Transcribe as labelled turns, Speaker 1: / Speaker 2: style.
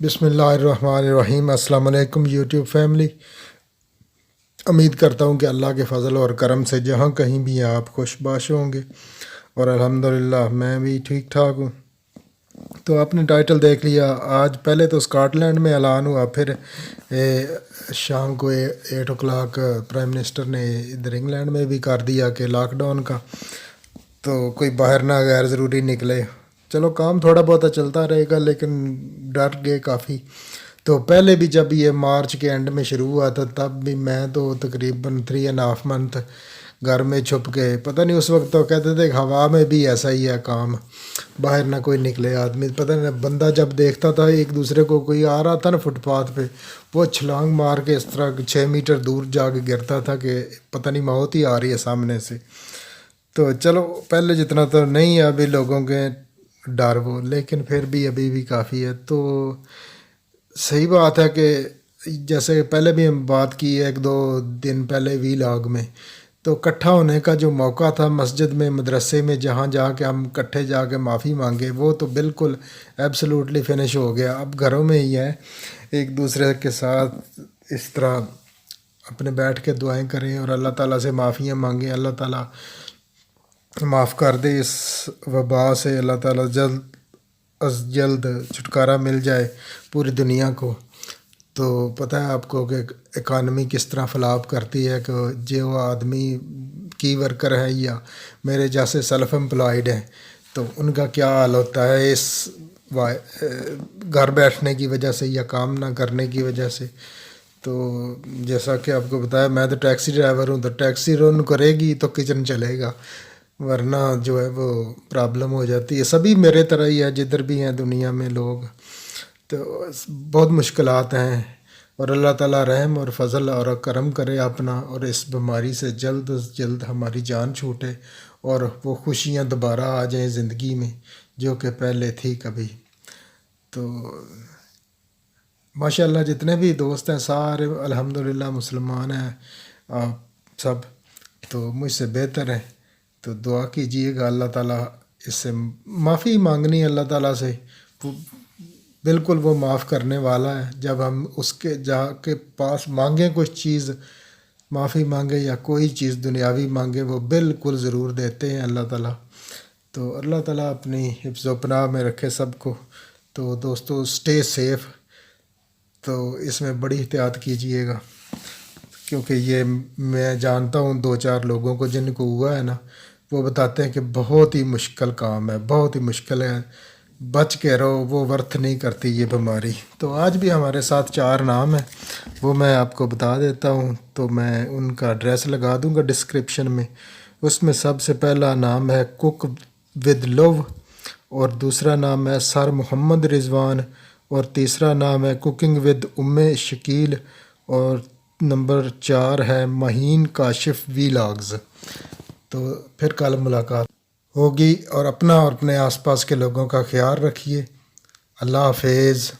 Speaker 1: بسم اللہ الرحمن الرحیم۔ السلام علیکم یوٹیوب فیملی۔ امید کرتا ہوں کہ اللہ کے فضل اور کرم سے جہاں کہیں بھی ہیں آپ خوش باش ہوں گے، اور الحمدللہ میں بھی ٹھیک ٹھاک ہوں۔ تو آپ نے ٹائٹل دیکھ لیا۔ آج پہلے تو اسکاٹ لینڈ میں اعلان ہوا، پھر شام کو 8 o'clock پرائم منسٹر نے ادھر انگلینڈ میں بھی کر دیا کہ لاک ڈاؤن کا، تو کوئی باہر نہ غیر ضروری نکلے۔ چلو کام تھوڑا بہت چلتا رہے گا، لیکن ڈر گئے کافی۔ تو پہلے بھی جب یہ مارچ کے اینڈ میں شروع ہوا تھا، تب بھی میں تو تقریباً 3.5 month گھر میں چھپ کے، پتہ نہیں اس وقت تو کہتے تھے کہ ہوا میں بھی ایسا ہی ہے کام، باہر نہ کوئی نکلے آدمی، پتہ نہیں بندہ جب دیکھتا تھا ایک دوسرے کو، کوئی آ رہا تھا نا فٹ پاتھ پہ، وہ چھلانگ مار کے اس طرح 6 میٹر دور جا کے گرتا تھا کہ پتہ نہیں موت ہی آ رہی ہے سامنے سے۔ تو چلو پہلے جتنا تو نہیں ہے ابھی لوگوں کے ڈر وہ، لیکن پھر بھی ابھی بھی کافی ہے۔ تو صحیح بات ہے کہ جیسے پہلے بھی ہم بات کی ہے 1-2 دن پہلے وی لاگ میں، تو اکٹھا ہونے کا جو موقع تھا مسجد میں، مدرسے میں، جہاں جا کے ہم اکٹھے جا کے معافی مانگے، وہ تو بالکل ایبسلوٹلی فنش ہو گیا۔ اب گھروں میں ہی ہے، ایک دوسرے کے ساتھ اس طرح اپنے بیٹھ کے دعائیں کریں اور اللہ تعالیٰ سے معافیاں مانگیں، اللہ تعالیٰ معاف کر دے اس وبا سے، اللہ تعالیٰ جلد از جلد چھٹکارا مل جائے پوری دنیا کو۔ تو پتہ ہے آپ کو کہ اکانومی کس طرح فلاپ کرتی ہے، کہ جو آدمی کی ورکر ہے یا میرے جیسے سیلف امپلائڈ ہیں، تو ان کا کیا حال ہوتا ہے اس گھر بیٹھنے کی وجہ سے یا کام نہ کرنے کی وجہ سے۔ تو جیسا کہ آپ کو بتایا، میں تو ٹیکسی ڈرائیور ہوں، تو ٹیکسی رن کرے گی تو کچن چلے گا، ورنہ جو ہے وہ پرابلم ہو جاتی ہے۔ سبھی میرے طرح ہی ہے جدھر بھی ہیں دنیا میں لوگ، تو بہت مشکلات ہیں، اور اللہ تعالیٰ رحم اور فضل اور کرم کرے اپنا، اور اس بیماری سے جلد از جلد ہماری جان چھوٹے اور وہ خوشیاں دوبارہ آ جائیں زندگی میں جو کہ پہلے تھی کبھی۔ تو ماشاء اللہ جتنے بھی دوست ہیں سارے الحمدللہ مسلمان ہیں آپ سب، تو مجھ سے بہتر ہیں۔ تو دعا کیجیے گا اللہ تعالیٰ اس سے معافی مانگنی ہے اللہ تعالیٰ سے، بالکل وہ معاف کرنے والا ہے۔ جب ہم اس کے جا کے پاس مانگیں کچھ چیز، معافی مانگے یا کوئی چیز دنیاوی مانگے، وہ بالکل ضرور دیتے ہیں اللہ تعالیٰ۔ تو اللہ تعالیٰ اپنی حفظ و پناہ میں رکھے سب کو۔ تو دوستو اسٹے سیف، تو اس میں بڑی احتیاط کیجیے گا، کیونکہ یہ میں جانتا ہوں 2-4 لوگوں کو جن کو ہوا ہے نا، وہ بتاتے ہیں کہ بہت ہی مشکل کام ہے، بہت ہی مشکل ہے، بچ کے رہو، وہ ورتھ نہیں کرتی یہ بیماری۔ تو آج بھی ہمارے ساتھ 4 نام ہیں، وہ میں آپ کو بتا دیتا ہوں، تو میں ان کا ایڈریس لگا دوں گا ڈسکرپشن میں۔ اس میں سب سے پہلا نام ہے کک ود لو، اور دوسرا نام ہے سر محمد رضوان، اور تیسرا نام ہے کوکنگ ود شکیل، اور نمبر 4 ہے مہین کاشف وی لاگز۔ تو پھر کل ملاقات ہوگی، اور اپنا اور اپنے آس پاس کے لوگوں کا خیال رکھیے۔ اللہ حافظ۔